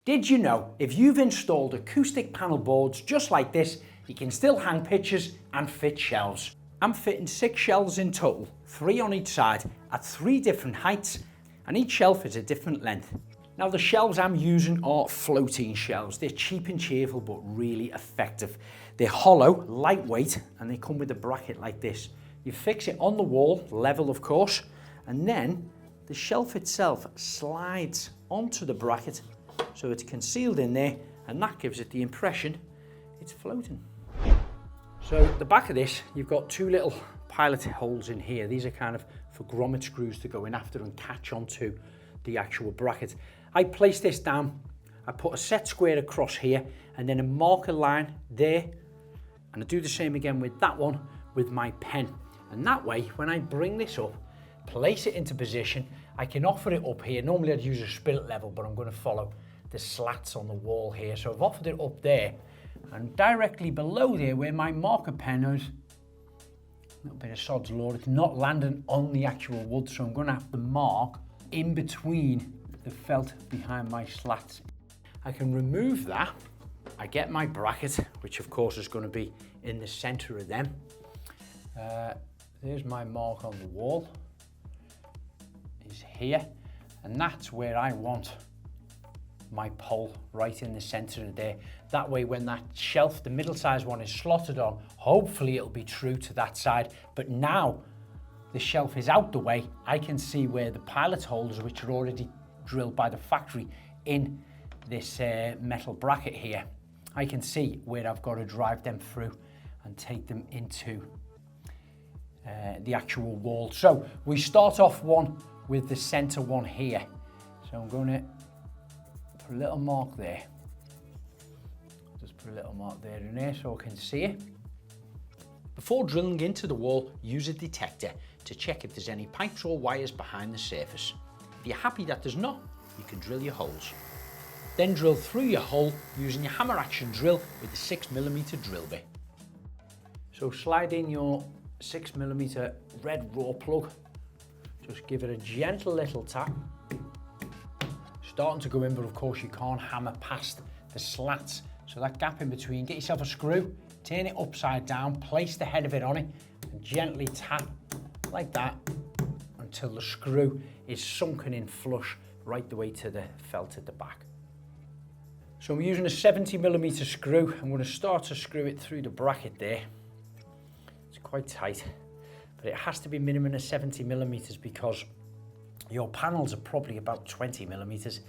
Did you know if you've installed acoustic panel boards just like this, you can still hang pictures and fit shelves? I'm fitting 6 shelves in total, 3 on each side at 3 different heights, and each shelf is a different length. Now the shelves I'm using are floating shelves. They're cheap and cheerful but really effective. They're hollow, lightweight, and they come with a bracket like this. You fix it on the wall, level of course, and then the shelf itself slides onto the bracket so it's concealed in there, and that gives it the impression it's floating. So the back of this, you've got 2 little pilot holes in here. These are kind of for grommet screws to go in after and catch onto the actual bracket. I place this down, I put a set square across here and then a marker line there, and I do the same again with that one with my pen. And that way, when I bring this up, place it into position, I can offer it up here. Normally I'd use a spirit level, but I'm going to follow the slats on the wall here. So I've offered it up there, and directly below there where my marker pen is, a little bit of sod's law, it's not landing on the actual wood, so I'm going to have to mark in between the felt behind my slats. I can remove that. I get my bracket, which of course is going to be in the center of them. There's my mark on the wall, is here, and that's where I want my pole, right in the center of there. That way when that shelf, the middle size one, is slotted on, hopefully it'll be true to that side. But now the shelf is out the way, I can see where the pilot holes, which are already drilled by the factory in this metal bracket here, I can see where I've got to drive them through and take them into the actual wall. So we start off one with the center one here. So I'm going to put a little mark there. Just put a little mark there and there so I can see it. Before drilling into the wall, use a detector to check if there's any pipes or wires behind the surface. If you're happy that there's not, you can drill your holes. Then drill through your hole using your hammer action drill with a 6mm drill bit. So slide in your 6mm red raw plug. Just give it a gentle little tap. Starting to go in, but of course you can't hammer past the slats. So that gap in between, get yourself a screw, turn it upside down, place the head of it on it, and gently tap like that until the screw is sunken in flush right the way to the felt at the back. So I'm using a 70mm screw. I'm going to start to screw it through the bracket there. It's quite tight, but it has to be minimum of 70mm because your panels are probably about 20mm,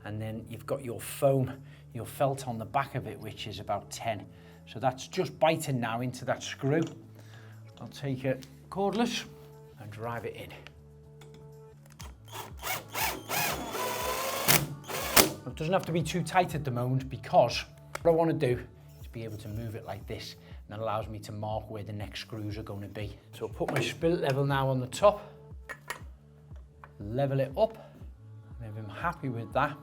and then you've got your foam, your felt on the back of it, which is about 10. So that's just biting now into that screw. I'll take a cordless and drive it in. It doesn't have to be too tight at the moment because what I want to do is be able to move it like this, and that allows me to mark where the next screws are going to be. So I'll put my spirit level now on the top, level it up, and if I'm happy with that,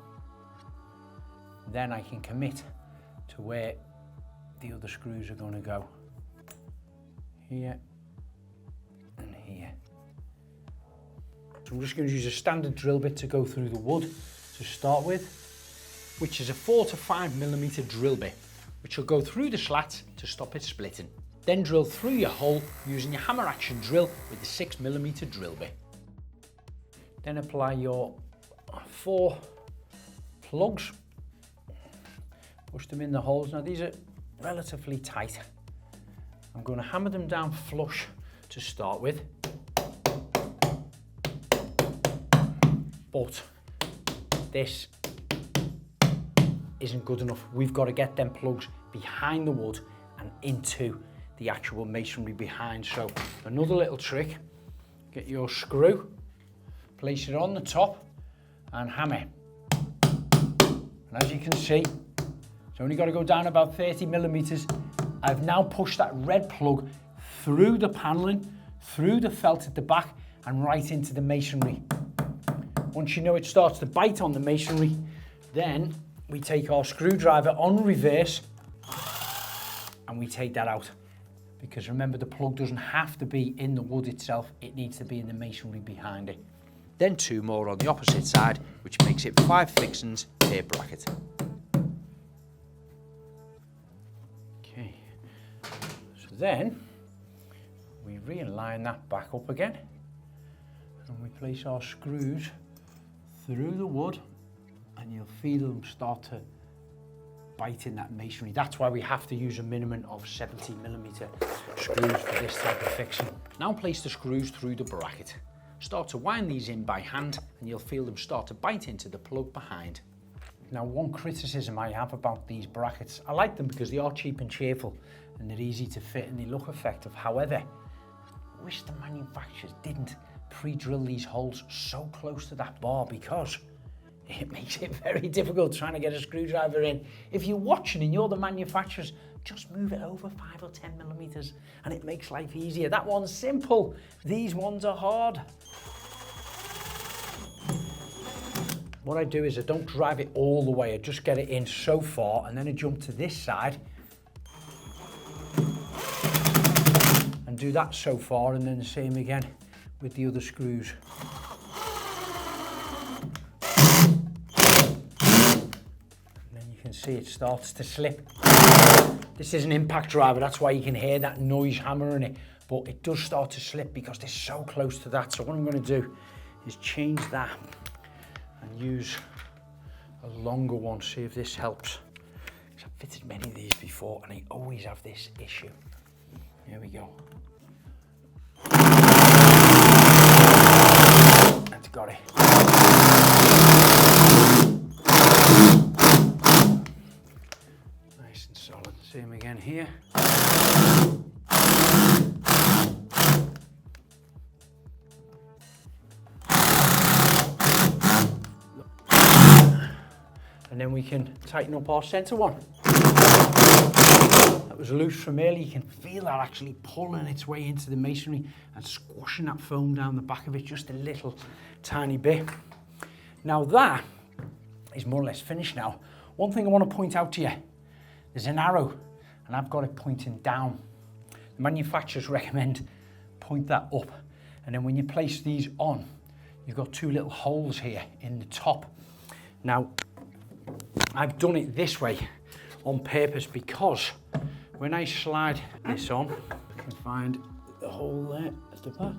then I can commit to where the other screws are going to go. Here and here. So I'm just going to use a standard drill bit to go through the wood to start with, which is a 4 to 5mm drill bit, which will go through the slats to stop it splitting. Then drill through your hole using your hammer action drill with the 6mm drill bit. Then apply your 4 plugs, push them in the holes. Now these are relatively tight. I'm going to hammer them down flush to start with, but this isn't good enough. We've got to get them plugs behind the wood and into the actual masonry behind. So another little trick, get your screw, place it on the top and hammer. And as you can see, it's only got to go down about 30mm. I've now pushed that red plug through the paneling, through the felt at the back and right into the masonry. Once you know it starts to bite on the masonry, then we take our screwdriver on reverse and we take that out. Because remember, the plug doesn't have to be in the wood itself, it needs to be in the masonry behind it. Then 2 more on the opposite side, which makes it 5 fixings per bracket. Then we realign that back up again and we place our screws through the wood, and you'll feel them start to bite in that masonry. That's why we have to use a minimum of 70mm screws for this type of fixing. Now place the screws through the bracket. Start to wind these in by hand and you'll feel them start to bite into the plug behind. Now, one criticism I have about these brackets, I like them because they are cheap and cheerful and they're easy to fit and they look effective. However, I wish the manufacturers didn't pre-drill these holes so close to that bar, because it makes it very difficult trying to get a screwdriver in. If you're watching and you're the manufacturers, just move it over 5 or 10mm and it makes life easier. That one's simple. These ones are hard. What I do is I don't drive it all the way, I just get it in so far and then I jump to this side and do that so far, and then the same again with the other screws. And then you can see it starts to slip. This is an impact driver, that's why you can hear that noise hammering it, but it does start to slip because they're so close to that. So what I'm going to do is change that and use a longer one, see if this helps. I've fitted many of these before and I always have this issue. Here we go. That's got it. Nice and solid. Same again here. And then we can tighten up our centre one. That was loose from earlier. You can feel that actually pulling its way into the masonry and squashing that foam down the back of it just a little tiny bit. Now that is more or less finished now. One thing I want to point out to you, there's an arrow and I've got it pointing down. The manufacturers recommend point that up. And then when you place these on, you've got two little holes here in the top. Now, I've done it this way on purpose because when I slide this on, I can find the hole there at the back.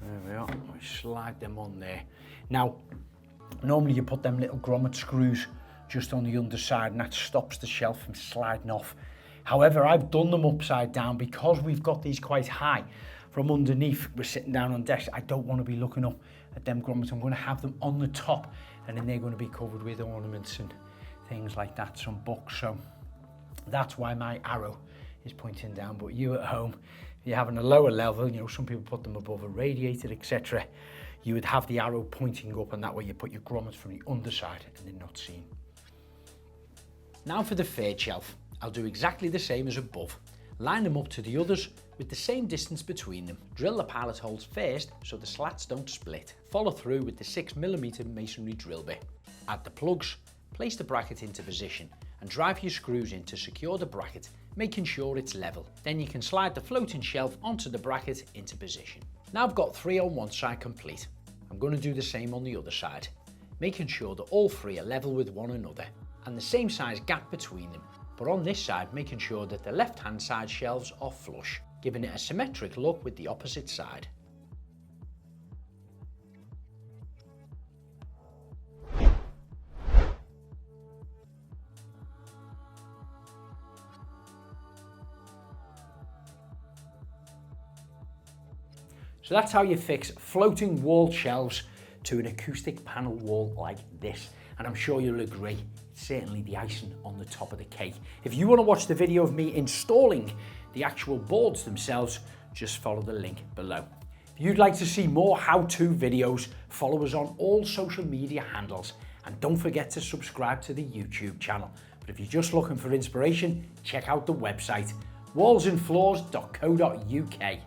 There we are, I slide them on there. Now, normally you put them little grommet screws just on the underside and that stops the shelf from sliding off. However, I've done them upside down because we've got these quite high. From underneath, we're sitting down on desks. I don't want to be looking up at them grommets. I'm going to have them on the top and then they're going to be covered with ornaments and things like that, some books. So that's why my arrow is pointing down. But you at home, if you're having a lower level, you know, some people put them above a radiator, etc. You would have the arrow pointing up and that way you put your grommets from the underside and they're not seen. Now for the third shelf, I'll do exactly the same as above. Line them up to the others with the same distance between them. Drill the pilot holes first so the slats don't split. Follow through with the 6mm masonry drill bit. Add the plugs, place the bracket into position and drive your screws in to secure the bracket, making sure it's level. Then you can slide the floating shelf onto the bracket into position. Now I've got 3 on one side complete. I'm going to do the same on the other side, making sure that all 3 are level with one another and the same size gap between them. But on this side, making sure that the left-hand side shelves are flush, giving it a symmetric look with the opposite side. So that's how you fix floating wall shelves to an acoustic panel wall like this. And I'm sure you'll agree, it's certainly the icing on the top of the cake. If you want to watch the video of me installing the actual boards themselves, just follow the link below. If you'd like to see more how-to videos, follow us on all social media handles. And don't forget to subscribe to the YouTube channel. But if you're just looking for inspiration, check out the website, wallsandfloors.co.uk.